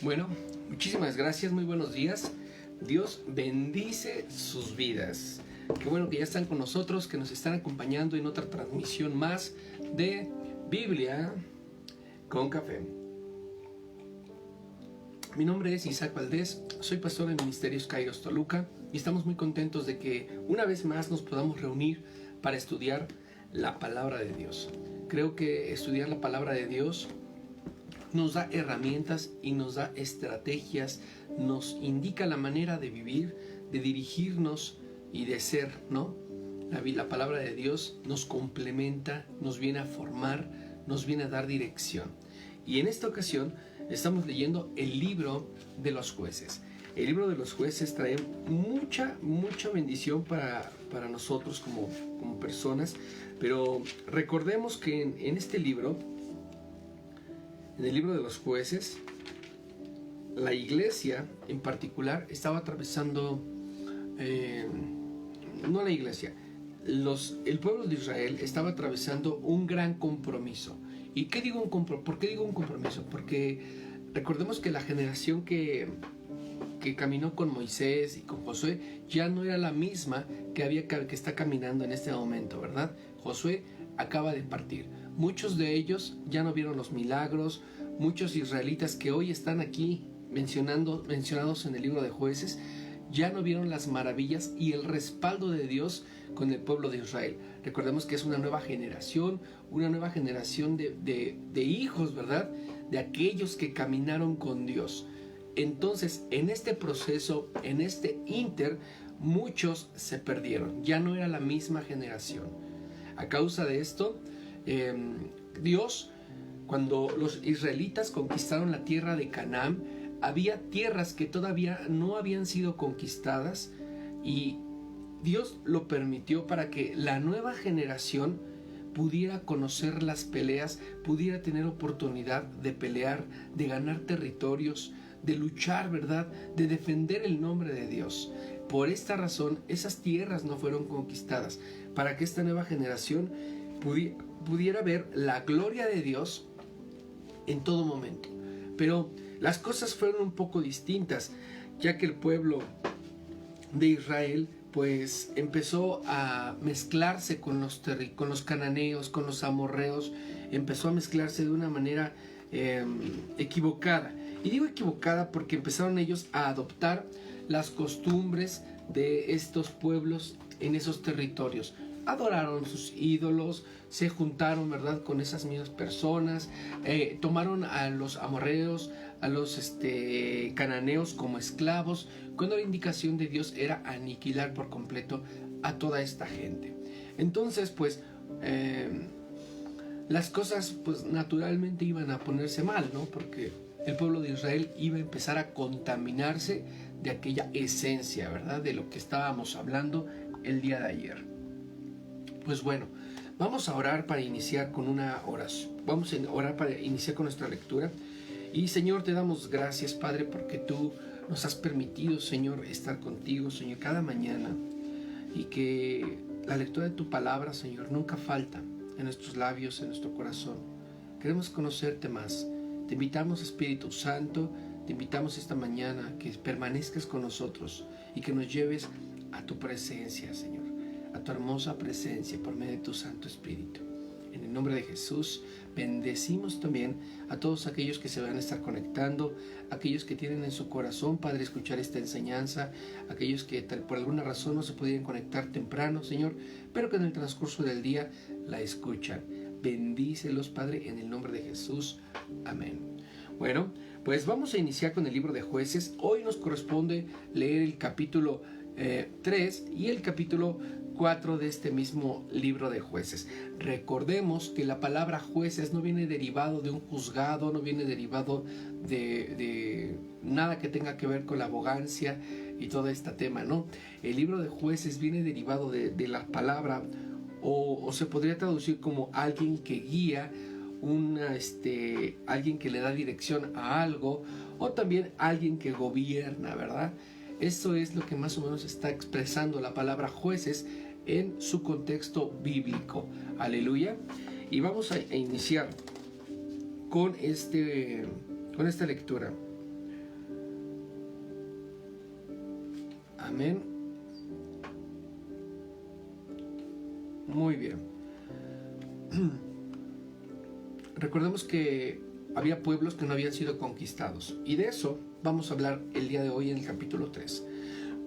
Bueno, muchísimas gracias, muy buenos días. Dios bendice sus vidas. Qué bueno que ya están con nosotros, que nos están acompañando en otra transmisión más de Biblia con Café. Mi nombre es Isaac Valdés, soy pastor de Ministerios Kairos Toluca y estamos muy contentos de que una vez más nos podamos reunir para estudiar la palabra de Dios. Creo que estudiar la palabra de Dios nos da herramientas y nos da estrategias, nos indica la manera de vivir, de dirigirnos y de ser, ¿no? La palabra de Dios nos complementa, nos viene a formar, nos viene a dar dirección. Y en esta ocasión estamos leyendo el libro de los jueces. El libro de los jueces trae mucha bendición para nosotros como personas, pero recordemos que en este libro, en el libro de los jueces, la iglesia en particular estaba atravesando, no la iglesia, el pueblo de Israel estaba atravesando un gran compromiso. ¿Y qué digo por qué digo un compromiso? Porque recordemos que la generación que caminó con Moisés y con Josué ya no era la misma que está caminando en este momento, ¿verdad? Josué acaba de partir. Muchos de ellos ya no vieron los milagros. Muchos israelitas que hoy están aquí mencionados en el libro de Jueces ya no vieron las maravillas y el respaldo de Dios con el pueblo de Israel. Recordemos que es una nueva generación de hijos, ¿verdad? De aquellos que caminaron con Dios. Entonces, en este proceso, en este muchos se perdieron. Ya no era la misma generación. A causa de esto, Dios, cuando los israelitas conquistaron la tierra de Canaán, había tierras que todavía no habían sido conquistadas y Dios lo permitió para que la nueva generación pudiera conocer las peleas, pudiera tener oportunidad de pelear, de ganar territorios, de luchar, ¿verdad? De defender el nombre de Dios. Por esta razón, esas tierras no fueron conquistadas, para que esta nueva generación pudiera ver la gloria de Dios en todo momento. Pero las cosas fueron un poco distintas, ya que el pueblo de Israel pues empezó a mezclarse con los cananeos, con los amorreos, empezó a mezclarse de una manera equivocada. Y digo equivocada porque empezaron ellos a adoptar las costumbres de estos pueblos en esos territorios. Adoraron sus ídolos, se juntaron, ¿verdad?, con esas mismas personas, tomaron a los amorreos, a los cananeos como esclavos, cuando la indicación de Dios era aniquilar por completo a toda esta gente. Entonces, pues, las cosas, pues, naturalmente iban a ponerse mal, ¿no? Porque el pueblo de Israel iba a empezar a contaminarse de aquella esencia, ¿verdad?, de lo que estábamos hablando el día de ayer. Pues bueno, vamos a orar para iniciar con una oración. Vamos a orar para iniciar con nuestra lectura. Y Señor, te damos gracias, Padre, porque tú nos has permitido, Señor, estar contigo, Señor, cada mañana. Y que la lectura de tu palabra, Señor, nunca falta en nuestros labios, en nuestro corazón. Queremos conocerte más. Te invitamos, Espíritu Santo, te invitamos esta mañana que permanezcas con nosotros y que nos lleves a tu presencia, Señor, a tu hermosa presencia por medio de tu Santo Espíritu. En el nombre de Jesús, bendecimos también a todos aquellos que se van a estar conectando, aquellos que tienen en su corazón, Padre, escuchar esta enseñanza, aquellos que por alguna razón no se pudieran conectar temprano, Señor, pero que en el transcurso del día la escuchan. Bendícelos, Padre, en el nombre de Jesús. Amén. Bueno, pues vamos a iniciar con el libro de Jueces. Hoy nos corresponde leer el capítulo 3 y el capítulo 4 de este mismo libro de Jueces. Recordemos que la palabra jueces no viene derivado de un juzgado, no viene derivado de nada que tenga que ver con la abogancia y todo este tema, ¿no? El libro de Jueces viene derivado de la palabra o se podría traducir como alguien que guía, alguien que le da dirección a algo, o también alguien que gobierna, ¿verdad? Eso es lo que más o menos está expresando la palabra jueces en su contexto bíblico. Aleluya. Y vamos a iniciar con esta lectura. Amén. Muy bien. Recordemos que había pueblos que no habían sido conquistados, y de eso vamos a hablar el día de hoy en el capítulo 3.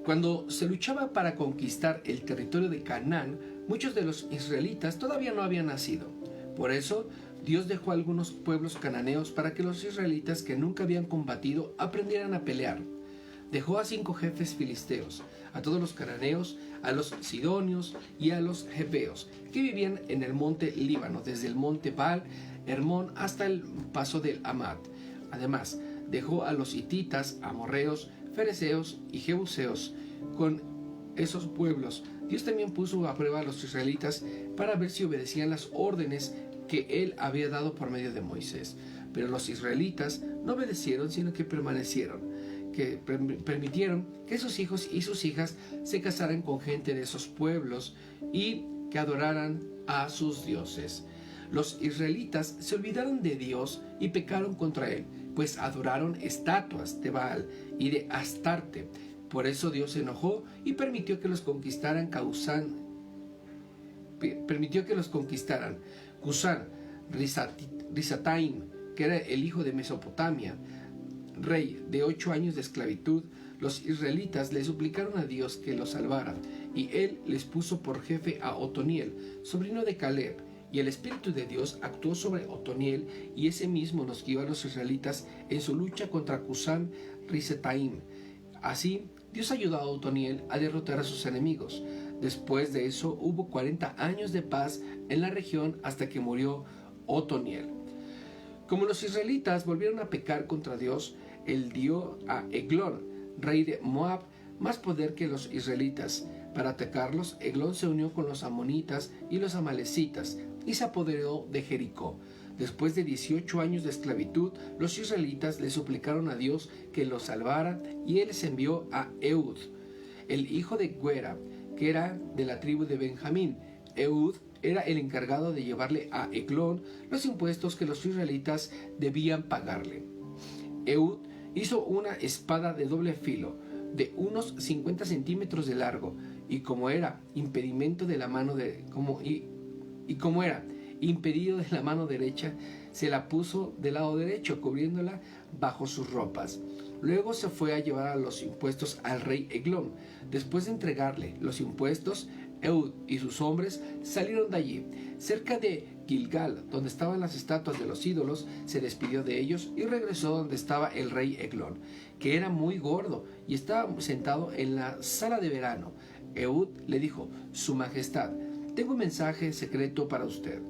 Cuando se luchaba para conquistar el territorio de Canaán, muchos de los israelitas todavía no habían nacido. Por eso, Dios dejó a algunos pueblos cananeos para que los israelitas que nunca habían combatido aprendieran a pelear. Dejó a 5 jefes filisteos, a todos los cananeos, a los sidonios y a los jebeos, que vivían en el monte Líbano, desde el monte Baal Hermón hasta el paso del Amad. Además, dejó a los hititas, amorreos, fereceos y jebuseos. Con esos pueblos, Dios también puso a prueba a los israelitas para ver si obedecían las órdenes que Él había dado por medio de Moisés. Pero los israelitas no obedecieron, sino que permanecieron, que permitieron que sus hijos y sus hijas se casaran con gente de esos pueblos y que adoraran a sus dioses. Los israelitas se olvidaron de Dios y pecaron contra Él, pues adoraron estatuas de Baal y de Astarte. Por eso Dios se enojó y permitió que los conquistaran Cusán Risataim, que era el hijo de Mesopotamia, rey de 8 años de esclavitud. Los israelitas le suplicaron a Dios que los salvara, y Él les puso por jefe a Otoniel, sobrino de Caleb. Y el Espíritu de Dios actuó sobre Otoniel, y ese mismo nos guió a los israelitas en su lucha contra Cusán Risataim. Así, Dios ayudó a Otoniel a derrotar a sus enemigos. Después de eso hubo 40 años de paz en la región hasta que murió Otoniel. Como los israelitas volvieron a pecar contra Dios, Él dio a Eglón, rey de Moab, más poder que los israelitas. Para atacarlos, Eglón se unió con los amonitas y los amalecitas y se apoderó de Jericó. Después de 18 años de esclavitud, los israelitas le suplicaron a Dios que los salvara, y Él les envió a Ehud, el hijo de Gera, que era de la tribu de Benjamín. Ehud era el encargado de llevarle a Eglón los impuestos que los israelitas debían pagarle. Ehud hizo una espada de doble filo, de unos 50 centímetros de largo, y como era impedimento de la mano como era impedido de la mano derecha, se la puso del lado derecho, cubriéndola bajo sus ropas. Luego se fue a llevar los impuestos al rey Eglón. Después de entregarle los impuestos, Ehud y sus hombres salieron de allí. Cerca de Gilgal, donde estaban las estatuas de los ídolos, se despidió de ellos y regresó donde estaba el rey Eglón, que era muy gordo y estaba sentado en la sala de verano. Ehud le dijo: Su Majestad, tengo un mensaje secreto para usted.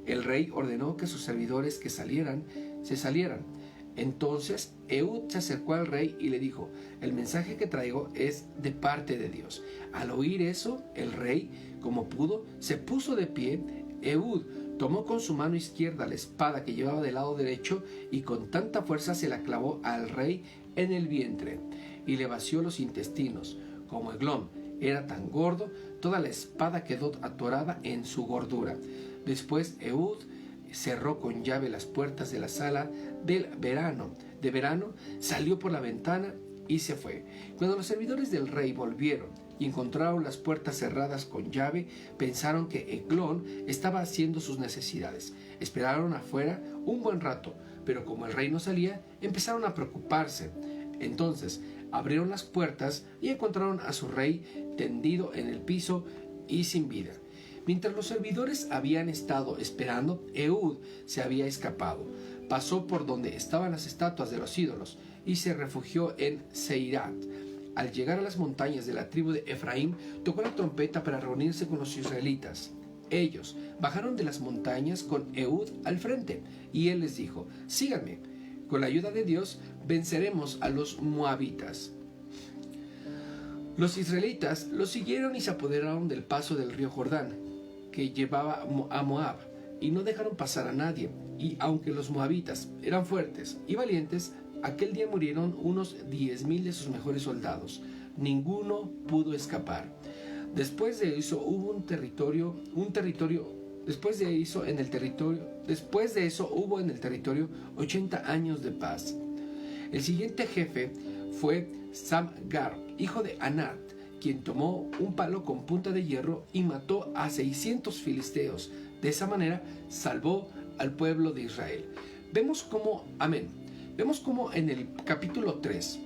El rey ordenó que sus servidores se salieran. Entonces Ehud se acercó al rey y le dijo: el mensaje que traigo es de parte de Dios. Al oír eso, el rey, como pudo, se puso de pie. Ehud tomó con su mano izquierda la espada que llevaba del lado derecho y con tanta fuerza se la clavó al rey en el vientre y le vació los intestinos. Como Eglón era tan gordo, toda la espada quedó atorada en su gordura. Después Ehud cerró con llave las puertas de la sala de verano, salió por la ventana y se fue. Cuando los servidores del rey volvieron y encontraron las puertas cerradas con llave, pensaron que Eglón estaba haciendo sus necesidades. Esperaron afuera un buen rato, pero como el rey no salía, empezaron a preocuparse. Entonces abrieron las puertas y encontraron a su rey tendido en el piso y sin vida. Mientras los servidores habían estado esperando, Ehud se había escapado. Pasó por donde estaban las estatuas de los ídolos y se refugió en Seirat. Al llegar a las montañas de la tribu de Efraín, tocó la trompeta para reunirse con los israelitas. Ellos bajaron de las montañas con Ehud al frente, y él les dijo: síganme. Con la ayuda de Dios venceremos a los moabitas. Los israelitas los siguieron y se apoderaron del paso del río Jordán, que llevaba a Moab, y no dejaron pasar a nadie. Y aunque los moabitas eran fuertes y valientes, aquel día murieron unos 10,000 de sus mejores soldados. Ninguno pudo escapar. Después de eso hubo en el territorio 80 años de paz. El siguiente jefe fue Samgar, hijo de Anat, quien tomó un palo con punta de hierro y mató a 600 filisteos. De esa manera salvó al pueblo de Israel. Vemos cómo en el capítulo 3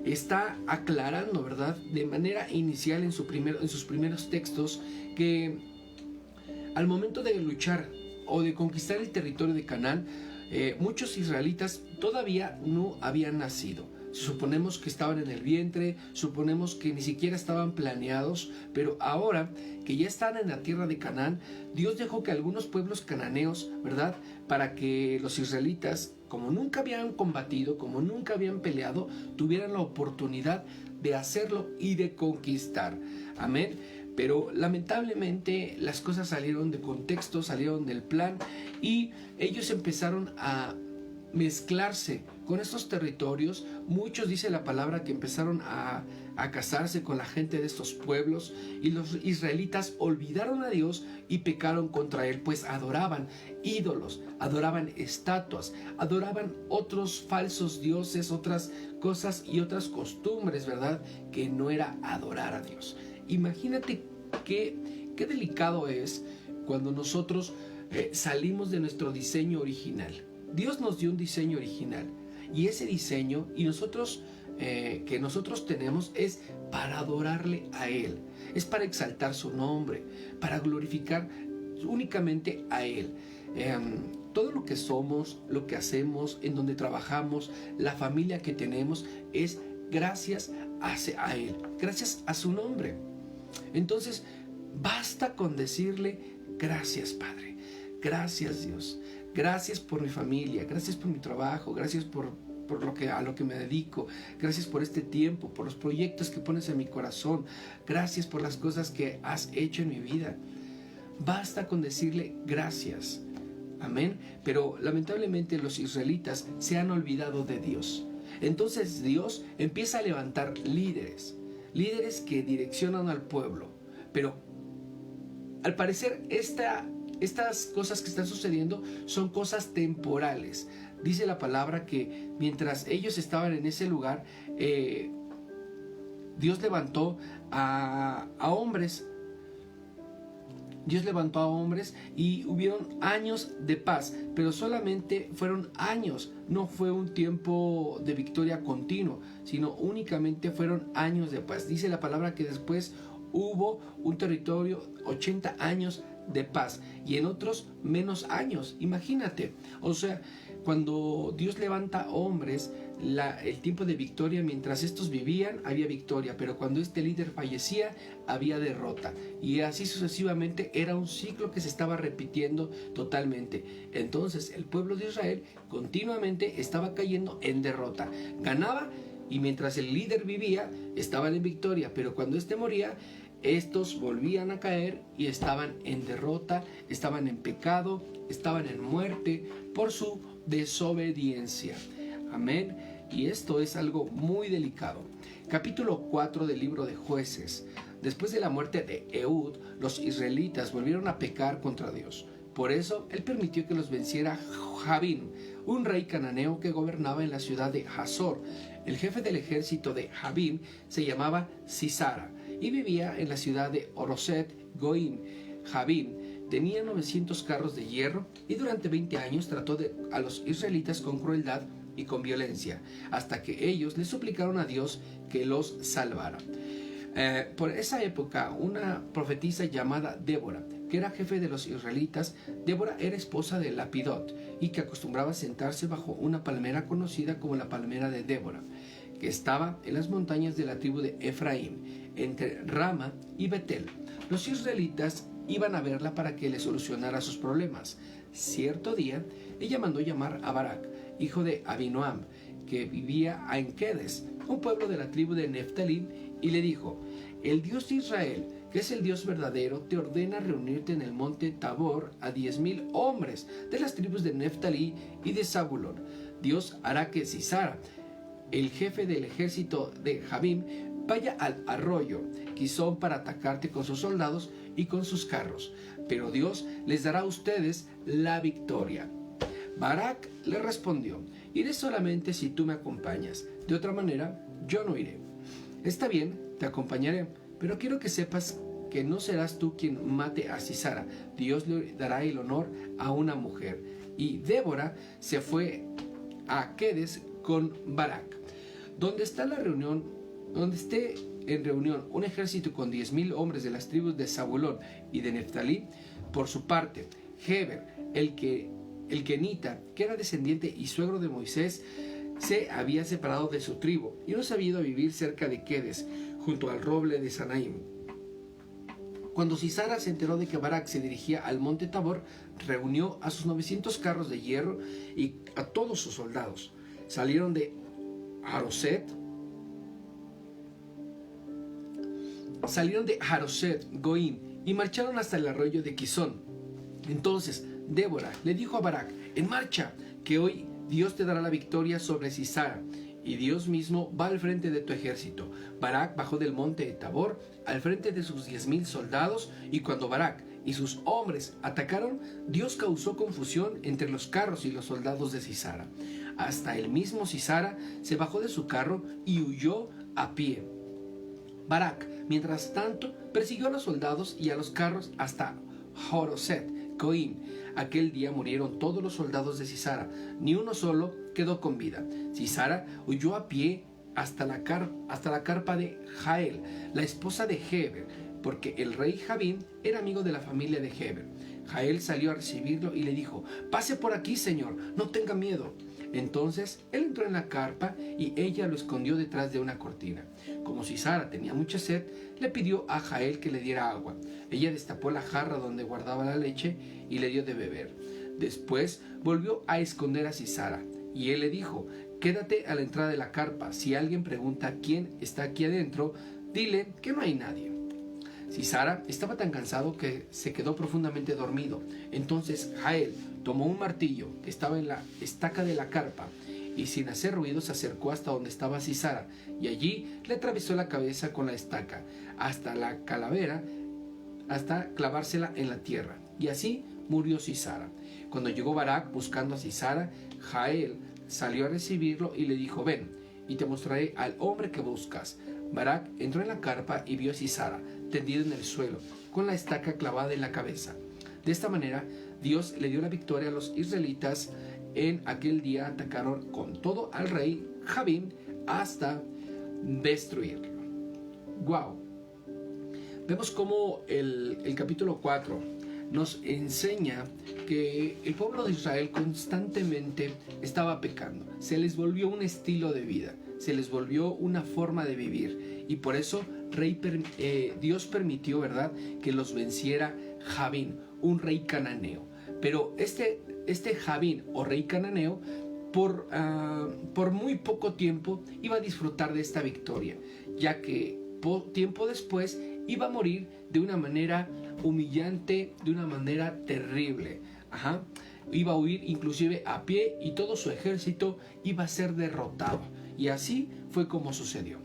está aclarando, ¿verdad?, de manera inicial en sus primeros textos, que al momento de luchar o de conquistar el territorio de Canaán, muchos israelitas todavía no habían nacido. Suponemos que estaban en el vientre, suponemos que ni siquiera estaban planeados, pero ahora que ya están en la tierra de Canaán, Dios dejó que algunos pueblos cananeos, ¿verdad?, para que los israelitas, como nunca habían combatido, como nunca habían peleado, tuvieran la oportunidad de hacerlo y de conquistar. Amén. Pero lamentablemente las cosas salieron de contexto, salieron del plan, y ellos empezaron a mezclarse con estos territorios. Muchos, dice la palabra, que empezaron a casarse con la gente de estos pueblos, y los israelitas olvidaron a Dios y pecaron contra él, pues adoraban ídolos, adoraban estatuas, adoraban otros falsos dioses, otras cosas y otras costumbres, ¿verdad?, que no era adorar a Dios. Imagínate qué delicado es cuando nosotros salimos de nuestro diseño original. Dios nos dio un diseño original, y ese diseño que nosotros tenemos es para adorarle a Él, es para exaltar su nombre, para glorificar únicamente a Él. Todo lo que somos, lo que hacemos, en donde trabajamos, la familia que tenemos, es gracias a Él, gracias a su nombre. Entonces, basta con decirle: gracias, Padre, gracias, Dios, gracias por mi familia, gracias por mi trabajo, gracias por a lo que me dedico, gracias por este tiempo, por los proyectos que pones en mi corazón, gracias por las cosas que has hecho en mi vida. Basta con decirle gracias. Amén. Pero lamentablemente los israelitas se han olvidado de Dios. Entonces Dios empieza a levantar líderes que direccionan al pueblo. Pero al parecer estas cosas que están sucediendo son cosas temporales. Dice la palabra que mientras ellos estaban en ese lugar, Dios levantó a hombres. Dios levantó a hombres y hubieron años de paz, pero solamente fueron años, no fue un tiempo de victoria continuo, sino únicamente fueron años de paz. Dice la palabra que después hubo un territorio, 80 años de paz, y en otros menos años. Imagínate, o sea, cuando Dios levanta hombres, el tiempo de victoria, mientras estos vivían, había victoria, pero cuando este líder fallecía, había derrota, y así sucesivamente. Era un ciclo que se estaba repitiendo totalmente. Entonces el pueblo de Israel continuamente estaba cayendo en derrota. Ganaba, y mientras el líder vivía, estaban en victoria, pero cuando este moría, estos volvían a caer y estaban en derrota, estaban en pecado, estaban en muerte por su desobediencia. Amén. Y esto es algo muy delicado. Capítulo 4 del libro de Jueces. Después de la muerte de Ehud, los israelitas volvieron a pecar contra Dios. Por eso él permitió que los venciera Jabín, un rey cananeo que gobernaba en la ciudad de Hazor. El jefe del ejército de Jabín se llamaba Sisara y vivía en la ciudad de Oroset Goim. Jabín tenía 900 carros de hierro y durante 20 años trató a los israelitas con crueldad y con violencia, hasta que ellos le suplicaron a Dios que los salvara. Por esa época, una profetisa llamada Débora, que era jefe de los israelitas, Débora era esposa de Lapidot, y que acostumbraba a sentarse bajo una palmera conocida como la palmera de Débora, que estaba en las montañas de la tribu de Efraín, entre Rama y Betel. Los israelitas iban a verla para que le solucionara sus problemas. Cierto día, ella mandó llamar a Barak, hijo de Abinoam, que vivía en Kedes, un pueblo de la tribu de Neftalí, y le dijo: el Dios de Israel, que es el Dios verdadero, te ordena reunirte en el monte Tabor a 10,000 hombres de las tribus de Neftalí y de Zabulón. Dios hará que Sisara, el jefe del ejército de Jabín, vaya al arroyo Quizón para atacarte con sus soldados y con sus carros, pero Dios les dará a ustedes la victoria. Barak le respondió: iré solamente si tú me acompañas, de otra manera yo no iré. Está bien, te acompañaré, pero quiero que sepas que no serás tú quien mate a Sísara. Dios le dará el honor a una mujer. Y Débora se fue a Quedes con Barak. Donde esté en reunión un ejército con 10,000 hombres de las tribus de Zabulón y de Neftalí. Por su parte, Heber, el kenita, que era descendiente y suegro de Moisés, se había separado de su tribu y no se había ido a vivir cerca de Quedes, junto al roble de Sanaim. Cuando Sísara se enteró de que Barak se dirigía al monte Tabor, reunió a sus 900 carros de hierro y a todos sus soldados. Salieron de Haroset Goim y marcharon hasta el arroyo de Quizón. Entonces Débora le dijo a Barak: en marcha, que hoy Dios te dará la victoria sobre Sísara, y Dios mismo va al frente de tu ejército. Barak bajó del monte de Tabor al frente de sus 10,000 soldados, y cuando Barak y sus hombres atacaron, Dios causó confusión entre los carros y los soldados de Sísara. Hasta el mismo Sísara se bajó de su carro y huyó a pie. Barak, mientras tanto, persiguió a los soldados y a los carros hasta Haroset Goim. Aquel día murieron todos los soldados de Sísara, ni uno solo quedó con vida. Sísara huyó a pie hasta la carpa de Jael, la esposa de Heber, porque el rey Javín era amigo de la familia de Heber. Jael salió a recibirlo y le dijo: pase por aquí, señor, no tenga miedo. Entonces él entró en la carpa y ella lo escondió detrás de una cortina. Como Sísara tenía mucha sed, le pidió a Jael que le diera agua. Ella destapó la jarra donde guardaba la leche y le dio de beber. Después volvió a esconder a Sísara, y él le dijo: quédate a la entrada de la carpa. Si alguien pregunta quién está aquí adentro, dile que no hay nadie. Sísara estaba tan cansado que se quedó profundamente dormido. Entonces Jael tomó un martillo que estaba en la estaca de la carpa y, sin hacer ruido, se acercó hasta donde estaba Sísara, y allí le atravesó la cabeza con la estaca hasta la calavera, hasta clavársela en la tierra, y así murió Sísara. Cuando llegó Barak buscando a Sísara, Jael salió a recibirlo y le dijo: ven, y te mostraré al hombre que buscas. Barak entró en la carpa y vio a Sísara tendido en el suelo, con la estaca clavada en la cabeza. De esta manera, Dios le dio la victoria a los israelitas. En aquel día atacaron con todo al rey Javín hasta destruirlo. ¡Wow! Vemos cómo el capítulo 4 nos enseña que el pueblo de Israel constantemente estaba pecando. Se les volvió un estilo de vida, se les volvió una forma de vivir, y por eso Dios permitió, ¿verdad?, que los venciera Javín, un rey cananeo. Pero este Javín o rey cananeo, por muy poco tiempo iba a disfrutar de esta victoria, ya que tiempo después iba a morir de una manera humillante, de una manera terrible. Iba a huir inclusive a pie, y todo su ejército iba a ser derrotado. Y así fue como sucedió.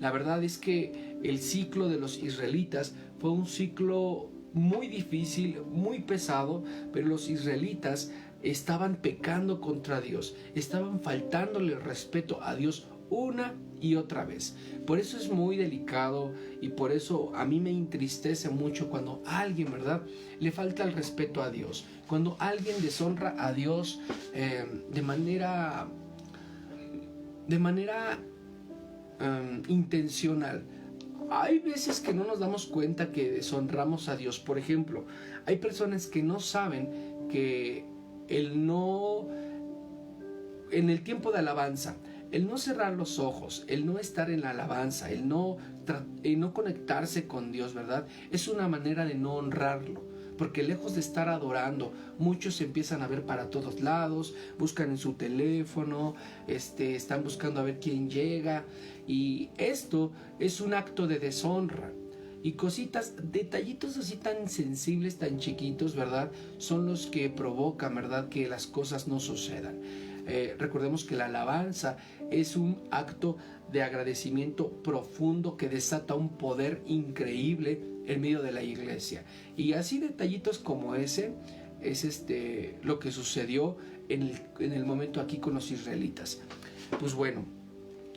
La verdad es que el ciclo de los israelitas fue un ciclo muy difícil, muy pesado, pero los israelitas estaban pecando contra Dios, estaban faltándole el respeto a Dios una y otra vez. Por eso es muy delicado, y por eso a mí me entristece mucho cuando alguien, ¿verdad?, le falta el respeto a Dios, cuando alguien deshonra a Dios de manera intencional. Hay veces que no nos damos cuenta que deshonramos a Dios. Por ejemplo, hay personas que no saben que en el tiempo de alabanza, el no cerrar los ojos, el no estar en la alabanza, el no conectarse con Dios, ¿verdad?, es una manera de no honrarlo. Porque lejos de estar adorando, muchos se empiezan a ver para todos lados, buscan en su teléfono, están buscando a ver quién llega, y esto es un acto de deshonra. Y detallitos así tan sensibles, tan chiquitos, ¿verdad?, son los que provocan, ¿verdad?, que las cosas no sucedan. Recordemos que la alabanza es un acto de agradecimiento profundo que desata un poder increíble en medio de la iglesia. Y así detallitos como ese es lo que sucedió en el momento aquí con los israelitas. Pues bueno,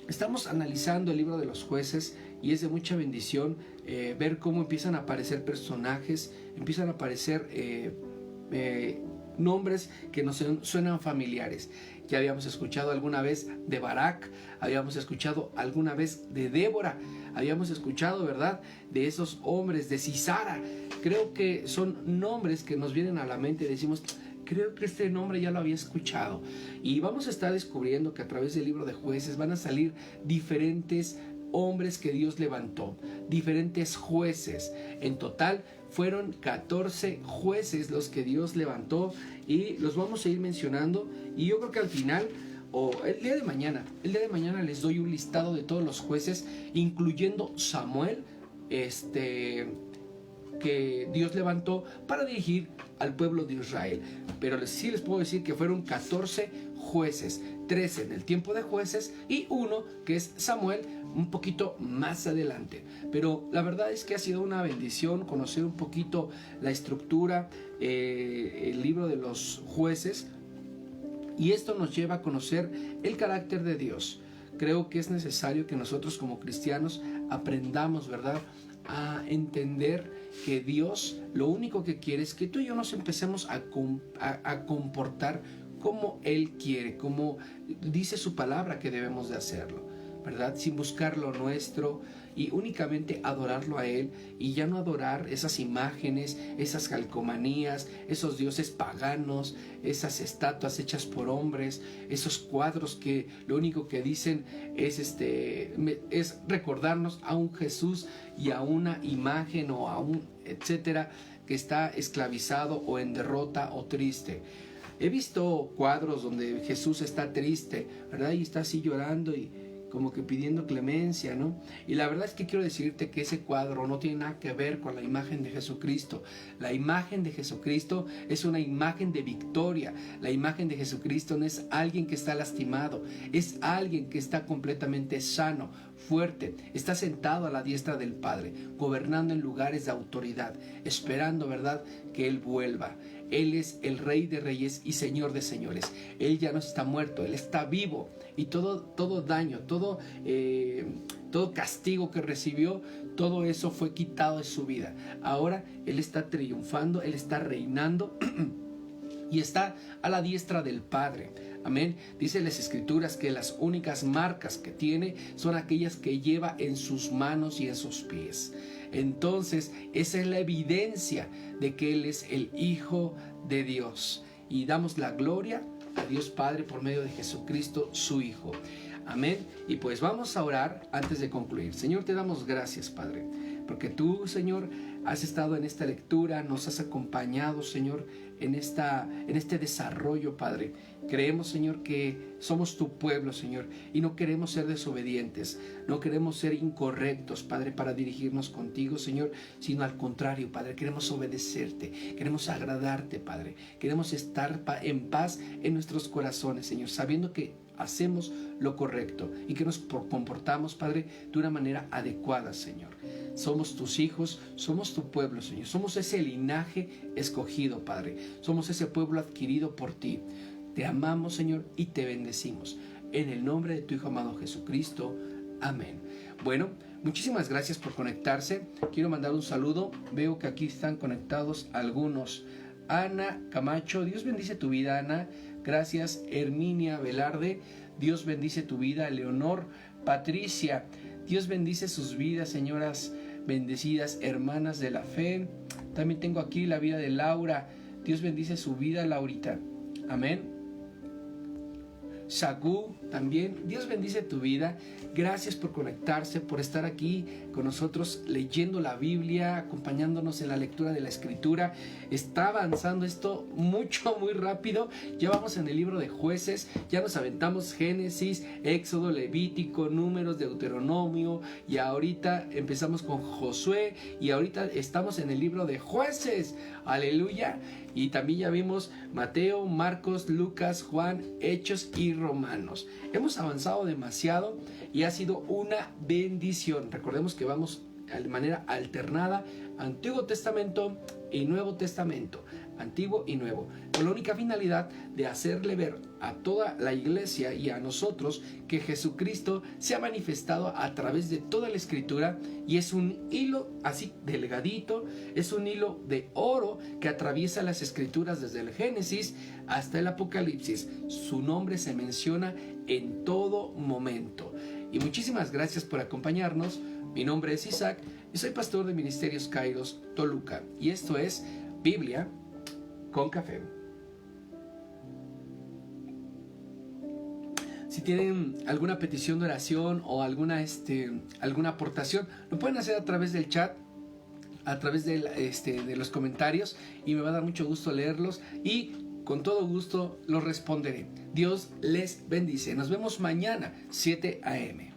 Estamos analizando el libro de los Jueces y es de mucha bendición ver cómo empiezan a aparecer personajes, empiezan a aparecer nombres que nos suenan familiares. Ya habíamos escuchado alguna vez de Barak, habíamos escuchado alguna vez de Débora, habíamos escuchado, ¿verdad?, de esos hombres, de Sisara. Creo que son nombres que nos vienen a la mente y decimos, creo que este nombre ya lo había escuchado. Y vamos a estar descubriendo que a través del libro de Jueces van a salir diferentes hombres que Dios levantó, diferentes jueces. En total fueron 14 jueces los que Dios levantó y los vamos a ir mencionando. Y yo creo que al final, o el día de mañana les doy un listado de todos los jueces, incluyendo Samuel, que Dios levantó para dirigir al pueblo de Israel. Pero sí les puedo decir que fueron 14 jueces, 13 en el tiempo de Jueces y uno que es Samuel un poquito más adelante. Pero la verdad es que ha sido una bendición conocer un poquito la estructura, el libro de los Jueces, y esto nos lleva a conocer el carácter de Dios. Creo que es necesario que nosotros como cristianos aprendamos, ¿verdad?, a entender que Dios lo único que quiere es que tú y yo nos empecemos a comportar como Él quiere, como dice su palabra que debemos de hacerlo, ¿verdad? Sin buscar lo nuestro y únicamente adorarlo a Él, y ya no adorar esas imágenes, esas calcomanías, esos dioses paganos, esas estatuas hechas por hombres, esos cuadros que lo único que dicen es recordarnos a un Jesús y a una imagen o a un etcétera que está esclavizado o en derrota o triste. He visto cuadros donde Jesús está triste, ¿verdad? Y está así llorando y como que pidiendo clemencia, ¿no? Y la verdad es que quiero decirte que ese cuadro no tiene nada que ver con la imagen de Jesucristo. La imagen de Jesucristo es una imagen de victoria. La imagen de Jesucristo no es alguien que está lastimado, es alguien que está completamente sano, fuerte, está sentado a la diestra del Padre, gobernando en lugares de autoridad, esperando, ¿verdad?, que Él vuelva. Él es el Rey de Reyes y Señor de Señores. Él ya no está muerto, Él está vivo. Y todo daño, todo castigo que recibió, todo eso fue quitado de su vida. Ahora Él está triunfando, Él está reinando y está a la diestra del Padre. Amén. Dice las Escrituras que las únicas marcas que tiene son aquellas que lleva en sus manos y en sus pies. Entonces, esa es la evidencia de que Él es el Hijo de Dios. Y damos la gloria a Dios Padre por medio de Jesucristo, su Hijo. Amén. Y pues vamos a orar antes de concluir. Señor, te damos gracias, Padre, porque tú, Señor, has estado en esta lectura, nos has acompañado, Señor, en este desarrollo, Padre. Creemos, Señor, que somos tu pueblo, Señor, y no queremos ser desobedientes, no queremos ser incorrectos, Padre, para dirigirnos contigo, Señor, sino al contrario, Padre, queremos obedecerte, queremos agradarte, Padre, queremos estar en paz en nuestros corazones, Señor, sabiendo que hacemos lo correcto y que nos comportamos, Padre, de una manera adecuada, Señor. Somos tus hijos, somos tu pueblo, Señor. Somos ese linaje escogido, Padre. Somos ese pueblo adquirido por ti. Te amamos, Señor, y te bendecimos. En el nombre de tu Hijo amado Jesucristo. Amén. Bueno, muchísimas gracias por conectarse. Quiero mandar un saludo. Veo que aquí están conectados algunos. Ana Camacho, Dios bendice tu vida, Ana. Gracias. Herminia Velarde, Dios bendice tu vida. Leonor Patricia, Dios bendice sus vidas, señoras bendecidas, hermanas de la fe. También tengo aquí la vida de Laura. Dios bendice su vida, Laurita. Amén. Shagú también, Dios bendice tu vida. Gracias por conectarse, por estar aquí con nosotros leyendo la Biblia, acompañándonos en la lectura de la Escritura. Está avanzando esto muy rápido. Ya vamos en el libro de Jueces, ya nos aventamos Génesis, Éxodo, Levítico, Números, Deuteronomio, y ahorita empezamos con Josué, y ahorita estamos en el libro de Jueces. Aleluya. Y también ya vimos Mateo, Marcos, Lucas, Juan, Hechos y Romanos. Hemos avanzado demasiado y ha sido una bendición. Recordemos que vamos de manera alternada, Antiguo Testamento y Nuevo Testamento. Antiguo y Nuevo, con la única finalidad de hacerle ver a toda la iglesia y a nosotros que Jesucristo se ha manifestado a través de toda la Escritura, y es un hilo así delgadito, es un hilo de oro que atraviesa las Escrituras desde el Génesis hasta el Apocalipsis. Su nombre se menciona en todo momento. Y muchísimas gracias por acompañarnos. Mi nombre es Isaac y soy pastor de Ministerios Kairos Toluca, y esto es Biblia con Café. Si tienen alguna petición de oración o alguna aportación, lo pueden hacer a través del chat, a través de los comentarios, y me va a dar mucho gusto leerlos y con todo gusto los responderé. Dios les bendice. Nos vemos mañana, 7 a.m.